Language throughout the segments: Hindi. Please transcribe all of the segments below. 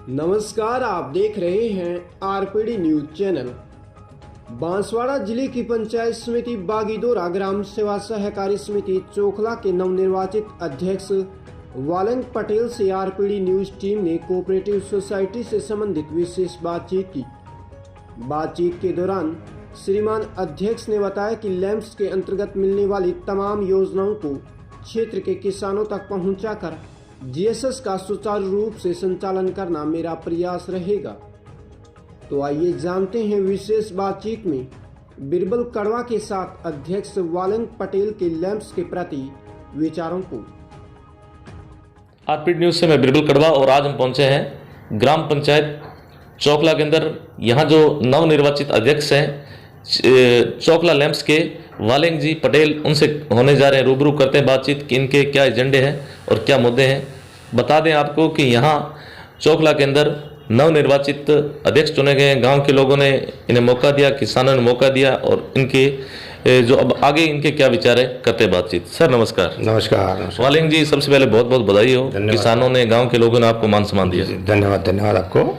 नमस्कार, आप देख रहे हैं आरपीडी न्यूज चैनल। बांसवाड़ा जिले की पंचायत समिति बागीदोरा ग्राम सेवा सहकारी समिति चोखला के नवनिर्वाचित अध्यक्ष वालंग पटेल से आरपीडी न्यूज टीम ने कोऑपरेटिव सोसाइटी से संबंधित विशेष बातचीत की। बातचीत के दौरान श्रीमान अध्यक्ष ने बताया कि लैंप्स के अंतर्गत मिलने वाली तमाम योजनाओं को क्षेत्र के किसानों तक पहुंचाकर जीएसएस का सुचारू रूप से संचालन करना मेरा प्रयास रहेगा। तो आइए जानते हैं विशेष बातचीत में बिरबल कड़वा के साथ अध्यक्ष वालंग पटेल के लैंप्स के प्रति विचारों को। आरपीडी न्यूज से मैं बिरबल कड़वा और आज हम पहुंचे हैं ग्राम पंचायत चोखला के अंदर। यहाँ जो नवनिर्वाचित अध्यक्ष हैं चोखला लैंप्स के वालंग जी पटेल, उनसे होने जा रहे हैं, रूबरू करते हैं बातचीत कि इनके क्या एजेंडे हैं और क्या मुद्दे हैं। बता दें आपको कि यहाँ चोखला के अंदर नवनिर्वाचित अध्यक्ष चुने गए हैं। गांव के लोगों ने इन्हें मौका दिया, किसानों ने मौका दिया और इनके जो अब आगे इनके क्या विचार है करते हैं बातचीत। सर नमस्कार। नमस्कार। वालंग जी, सबसे पहले बहुत बहुत बधाई हो, किसानों ने, गाँव के लोगों ने आपको मान सम्मान दिया। धन्यवाद आपको।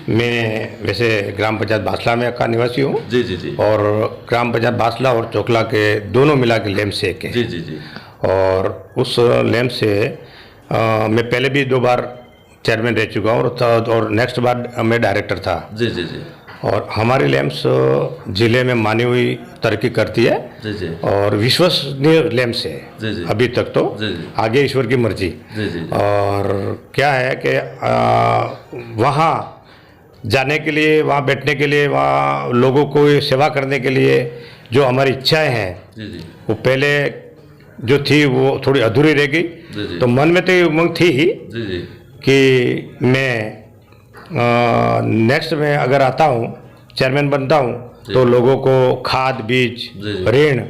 मैं वैसे ग्राम पंचायत बासला में का निवासी हूँ। जी जी जी। और ग्राम पंचायत बासला और चोखला के दोनों मिला के लैंप से एक है। जी जी जी। और उस लैंप से मैं पहले भी 2 बार चेयरमैन रह चुका हूँ और नेक्स्ट बार मैं डायरेक्टर था। जी जी जी। और हमारी लैंप्स जिले में मानी हुई तरक्की करती है। जी जी। और विश्वसनीय लैंप्स है। जी जी। अभी तक तो जी जी। आगे ईश्वर की मर्जी। जी जी। और क्या है कि वहाँ जाने के लिए, वहाँ बैठने के लिए, वहाँ लोगों को सेवा करने के लिए जो हमारी इच्छाएं हैं, जी जी। वो पहले जो थी वो थोड़ी अधूरी रह गई। जी जी। तो मन में तो ये उमंग थी ही जी जी। कि मैं नेक्स्ट में अगर आता हूँ, चेयरमैन बनता हूँ, तो लोगों को खाद, बीज, ऋण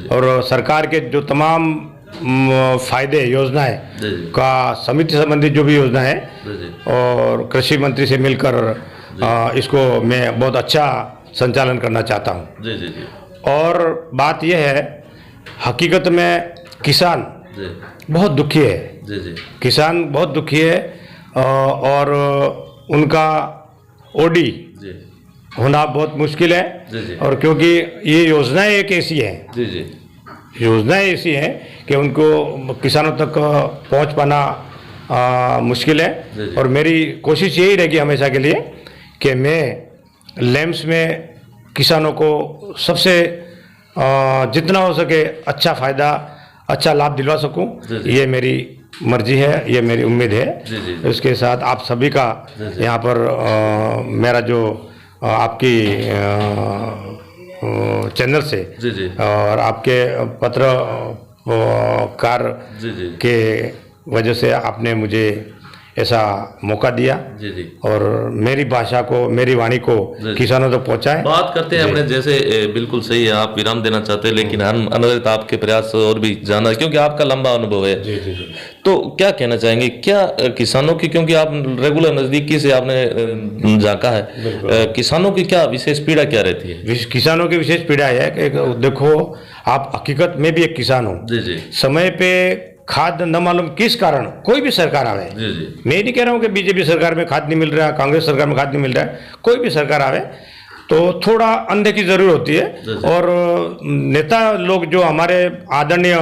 और सरकार के जो तमाम फायदे योजनाएं का समिति संबंधित जो भी योजना है और कृषि मंत्री से मिलकर इसको मैं बहुत अच्छा संचालन करना चाहता हूँ। जी जी जी। और बात यह है, हकीकत में किसान बहुत दुखी है। जी जी। किसान बहुत दुखी है और उनका ओडी होना बहुत मुश्किल है। जी जी। और क्योंकि ये योजनाएं एक ऐसी हैं, जी जी, योजनाएं ऐसी हैं कि उनको किसानों तक पहुंच पाना मुश्किल है। जी जी। और मेरी कोशिश यही रहेगी हमेशा के लिए कि मैं लैंप्स में किसानों को सबसे जितना हो सके अच्छा फ़ायदा, अच्छा लाभ दिलवा सकूं। ये मेरी मर्जी है, ये मेरी उम्मीद है। जी जी। इसके साथ आप सभी का यहाँ पर मेरा जो आपकी चैनल से जी जी। और आपके पत्रकार के वजह से आपने मुझे ऐसा मौका दिया। जी जी। और मेरी भाषा को, मेरी वाणी को किसानों तक पहुंचाएं। बात करते हैं अपने जैसे, बिल्कुल सही है, आप विराम देना चाहते हैं, लेकिन हम अनुरोध आपके प्रयास और भी जाना, क्योंकि आपका लंबा अनुभव है। जी जी जी। तो क्या कहना चाहेंगे, क्या किसानों की, क्योंकि आप रेगुलर नजदीकी से आपने झांका है, किसानों की क्या विशेष पीड़ा क्या रहती है? किसानों की विशेष पीड़ा है कि देखो, आप हकीकत में भी एक किसान हो। जी जी। समय पे खाद न मालूम किस कारण कोई भी सरकार आवे, जी जी। मैं नहीं कह रहा हूँ कि बीजेपी सरकार में खाद नहीं मिल रहा है, कांग्रेस सरकार में खाद नहीं मिल रहा है, कोई भी सरकार आवे तो थोड़ा अनदेखी जरूर होती है। और नेता लोग जो हमारे आदरणीय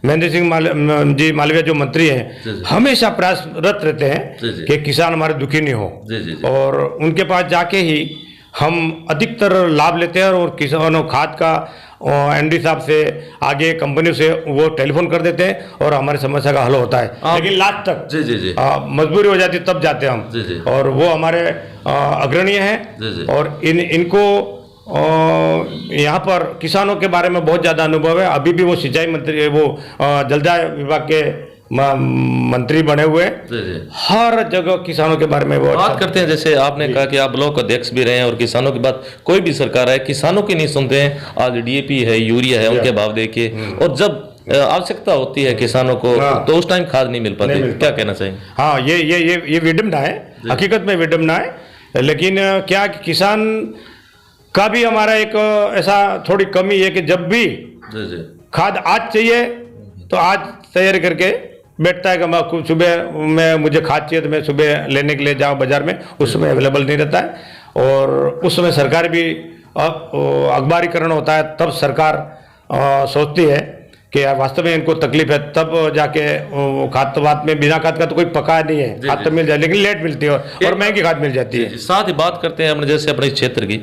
महेंद्र सिंह जी मालवीय जो मंत्री हैं, हमेशा प्रयासरत रहते हैं कि किसान हमारे दुखी नहीं हो। और उनके पास जाके ही हम अधिकतर लाभ लेते हैं। और किसानों खाद का एमडी साहब से, आगे कंपनी से वो टेलीफोन कर देते हैं और हमारी समस्या का हल होता है। लेकिन लास्ट तक जी जी जी मजबूरी हो जाती है, तब जाते हैं हम। जी जी। और वो हमारे अग्रणीय हैं। और इनको यहाँ पर किसानों के बारे में बहुत ज़्यादा अनुभव है। अभी भी वो सिंचाई मंत्री, वो जलदाय विभाग के मंत्री बने हुए, हर जगह किसानों के बारे में वो बात करते हैं। जैसे आपने कहा कि आप ब्लॉक अध्यक्ष भी रहे हैं और किसानों की बात कोई भी सरकार है, किसानों की नहीं सुनते हैं। आज डीएपी है, यूरिया है, उनके भाव देखिए, और जब आवश्यकता होती है किसानों को तो उस टाइम खाद नहीं मिल पाती। क्या कहना चाहिए? हाँ, ये विडम्बना है, हकीकत में विडम्बना है। लेकिन क्या किसान का भी हमारा एक ऐसा थोड़ी कमी है कि जब भी खाद आज चाहिए तो आज तैयारी करके बैठता है कि मैं कुछ सुबह में मुझे खाद चाहिए तो मैं सुबह लेने के लिए जाऊँ बाजार में, उस समय अवेलेबल नहीं रहता है। और उस समय सरकार भी अखबारीकरण होता है, तब सरकार सोचती है कि यार वास्तव में इनको तकलीफ है, तब जाके खाद बात में बिना खाद का तो कोई पका नहीं है, खाद तो मिल जाए लेकिन लेट मिलती है और महंगी खाद मिल जाती है। साथ ही बात करते हैं अपने जैसे अपने क्षेत्र की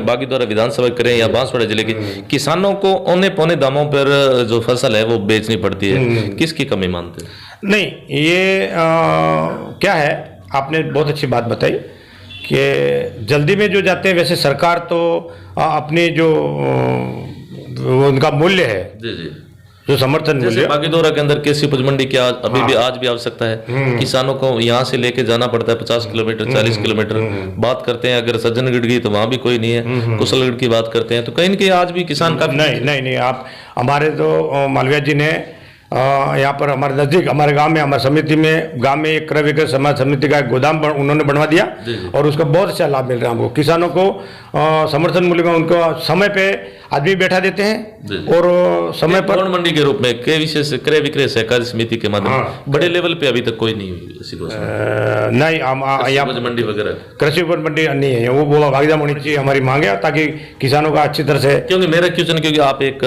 बागीदोरा विधानसभा करें या बांसवाड़ा जिले की, किसानों को औने पौने दामों पर जो फसल है वो बेचनी पड़ती है, किसकी कमी मानते हैं? नहीं, ये क्या है, आपने बहुत अच्छी बात बताई कि जल्दी में जो जाते हैं, वैसे सरकार तो अपनी जो उनका मूल्य है, जो समर्थन मूल्य, बागीदोरा के अंदर कृषि उपज मंडी की अभी भी आज भी आवश्यकता है। किसानों को यहाँ से लेके जाना पड़ता है 50 किलोमीटर 40 किलोमीटर। बात करते हैं अगर सज्जनगढ़ की तो वहां भी कोई नहीं है, कुशलगढ़ की बात करते हैं तो कहीं न कहीं आज भी किसान का नहीं, आप हमारे तो मालवीय जी ने यहाँ पर हमारे नज़दीक हमारे गांव में, हमारे समिति में, गांव में एक क्रय विक्रय समाज समिति का एक गोदाम उन्होंने बनवा दिया और उसका बहुत अच्छा लाभ मिल रहा है हमको। किसानों को समर्थन मूल्य में उनको समय पे आदमी बैठा देते हैं और समय पर मंडी के रूप में क्रय विक्रय सहकारी समिति के माध्यम बड़े लेवल पे अभी तक कोई नहीं हुई नहीं, यहाँ मंडी वगैरह कृषि उपज मंडी नहीं है, वो बोला भागीदार होनी चाहिए, हमारी मांग है, ताकि किसानों का अच्छी तरह से। क्योंकि मेरा क्वेश्चन, क्योंकि आप एक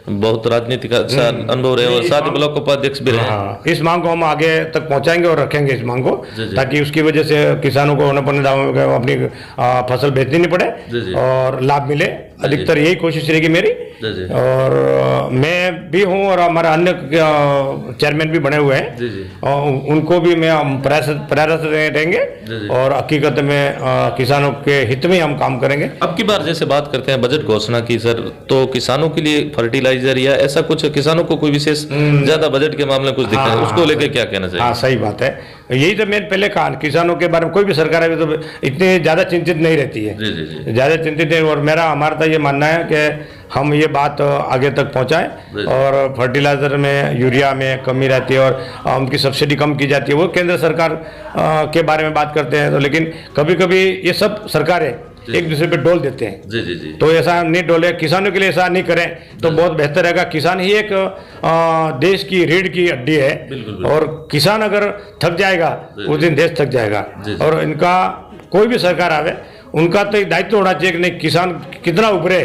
बहुत राजनीतिक अच्छा अनुभव रहे और साथ ही ब्लॉक उपाध्यक्ष भी रहे, इस मांग को हम आगे तक पहुंचाएंगे और रखेंगे इस मांग को, ताकि उसकी वजह से किसानों को अपने दामों में अपनी फसल बेचनी नहीं पड़े और लाभ मिले। अधिकतर यही कोशिश रहेगी मेरी। और मैं भी हूँ और हमारा अन्य चेयरमैन भी बने हुए हैं और उनको भी मैं प्रयास रहेंगे और हकीकत में किसानों के हित में हम काम करेंगे। अब की बार जैसे बात करते हैं बजट घोषणा की सर, तो किसानों के लिए फर्टिलाइजर या ऐसा कुछ किसानों को कोई विशेष ज्यादा बजट के मामले में कुछ दिखा है, उसको लेकर क्या कहना चाहिए? हाँ, सही बात है, यही तो मैंने पहले कहा, किसानों के बारे में कोई भी सरकार है तो इतनी ज्यादा चिंतित नहीं रहती है, ज्यादा चिंतित है। और मेरा हमारा तो ये मानना है कि हम ये बात आगे तक पहुंचाएं और फर्टिलाइजर में यूरिया में कमी रहती है और उनकी सब्सिडी कम की जाती है, वो केंद्र सरकार के बारे में बात करते हैं तो, लेकिन कभी कभी ये सब सरकारें एक दूसरे पे डोल देते हैं। तो ऐसा नहीं डोले, किसानों के लिए ऐसा नहीं करें तो बहुत बेहतर रहेगा। किसान ही एक देश की रीढ़ की हड्डी है और किसान अगर थक जाएगा उस दिन देश थक जाएगा। और इनका कोई भी सरकार आवे, उनका तो एक दायित्व होना चाहिए कि नहीं, किसान कितना उभरे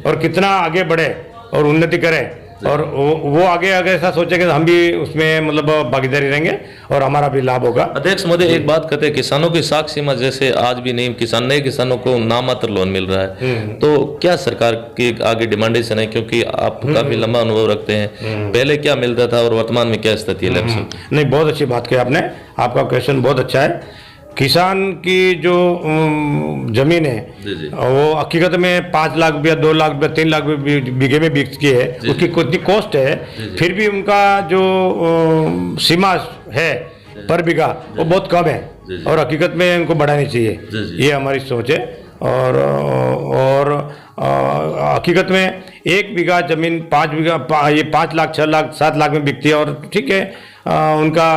और कितना आगे बढ़े और उन्नति करे, और वो आगे अगर ऐसा सोचेंगे तो हम भी उसमें मतलब भागीदारी रहेंगे और हमारा भी लाभ होगा। अध्यक्ष महोदय, एक बात कहते हैं किसानों की साख सीमा जैसे आज भी नहीं, नए किसानों को नामात्र लोन मिल रहा है, तो क्या सरकार की आगे डिमांडेशन है? क्योंकि आप काफी लंबा अनुभव रखते हैं, पहले क्या मिलता था और वर्तमान में क्या स्थिति है? नहीं, बहुत अच्छी बात की आपने, आपका क्वेश्चन बहुत अच्छा है। किसान की जो जमीन है वो हकीकत में 5 लाख रुपया, 2 लाख रुपया, 3 लाख बीघे में बिकती है, उसकी कितनी कॉस्ट है, फिर भी उनका जो सीमा है पर बीघा वो बहुत कम है और हकीकत में उनको बढ़ानी चाहिए, ये हमारी सोच है। और हकीकत में 1 बीघा जमीन 5 बीघा ये 5 लाख 6 लाख 7 लाख में बिकती है और ठीक है, उनका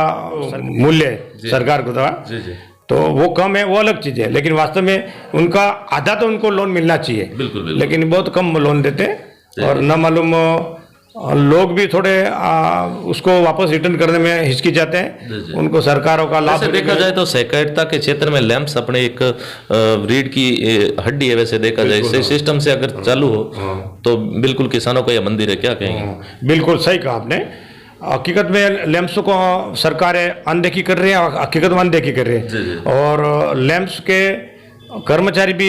मूल्य सरकार को था तो वो कम है, वो अलग चीज़ है, लेकिन वास्तव में उनका आधा तो उनको लोन मिलना चाहिए। बिल्कुल। लेकिन बहुत कम लोन देते हैं और न मालूम लोग भी थोड़े उसको वापस रिटर्न करने में हिचकिचाते हैं, उनको सरकारों का लाभ देखा जाए तो सहकारिता के क्षेत्र में लैंप्स अपने एक रीढ़ की हड्डी है, वैसे देखा जाए इस सिस्टम से अगर चालू हो तो बिल्कुल किसानों का यह मंदिर है, क्या कहेंगे? बिल्कुल सही कहा आपने। हकीकत में लैंप्स को सरकारें अनदेखी कर रही है, हकीकत में अनदेखी कर रही है और लैंप्स के कर्मचारी भी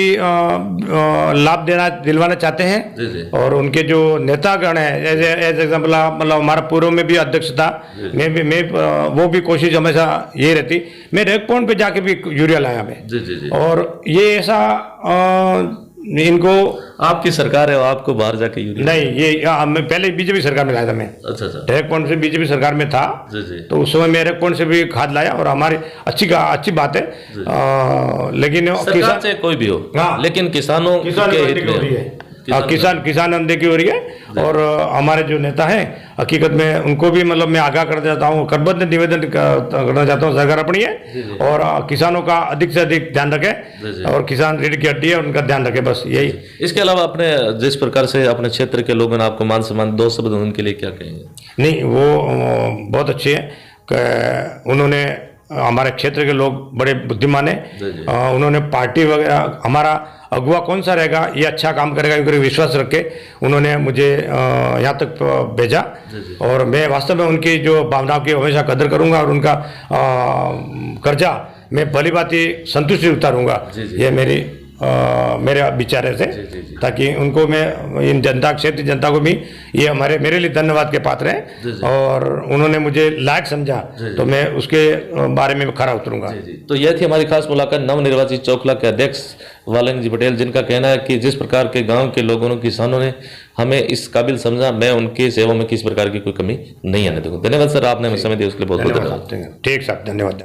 लाभ दिलवाना चाहते हैं और उनके जो नेतागण है, एज एग्जाम्पल मतलब हमारा पूर्व में भी अध्यक्ष था, मैं वो भी कोशिश हमेशा ये रहती, मैं रेक पॉइंट पे जाके भी यूरिया लाया मैं। और ये ऐसा इनको आपकी सरकार है, आपको बाहर जाके यूरिया नहीं, ये मैं पहले बीजेपी सरकार में लाया था मैं। अच्छा। रेक पॉइंट से बीजेपी सरकार में था तो उस समय मैं रेक पॉइंट से भी खाद लाया और हमारी अच्छी बात है। लेकिन सरकार से कोई भी हो, लेकिन किसानों के हित में है। किसान अनदेखी हो रही है और हमारे जो नेता हैं हकीकत में उनको भी मतलब मैं आगाह कर देता हूँ, करबद्ध निवेदन करना चाहता हूँ, सरकार अपनी है और किसानों का अधिक से अधिक ध्यान रखें और किसान रीढ़ की हड्डी है, उनका ध्यान रखें, बस यही। इसके अलावा अपने जिस प्रकार से अपने क्षेत्र के लोगों ने आपको मान सम्मान 2 शब्द उनके लिए क्या कहेंगे? नहीं, वो बहुत अच्छे हैं। उन्होंने हमारे क्षेत्र के लोग बड़े बुद्धिमान हैं। उन्होंने पार्टी वगैरह, हमारा अगुवा कौन सा रहेगा, ये अच्छा काम करेगा, इनके विश्वास रख के उन्होंने मुझे यहाँ तक भेजा। और मैं वास्तव में उनकी जो भावनाओं की हमेशा कदर करूँगा और उनका कर्जा मैं भली बात ही संतुष्टि उतारूँगा। ये मेरे विचार है, ताकि उनको मैं, इन जनता, क्षेत्रीय जनता को भी ये मेरे लिए धन्यवाद के पात्र हैं। और उन्होंने मुझे लायक समझा तो मैं उसके बारे में खरा उतरूंगा। तो यह थी हमारी खास मुलाकात नवनिर्वाचित चौखला के अध्यक्ष वालंग जी पटेल, जिनका कहना है कि जिस प्रकार के गांव के लोगों ने, किसानों ने हमें इस काबिल समझा, मैं उनकी सेवा में किसी प्रकार की कोई कमी नहीं आने दूंगा। धन्यवाद सर, आपने हमें समय दिया उसके लिए बहुत बहुत धन्यवाद। ठीक साहब, धन्यवाद।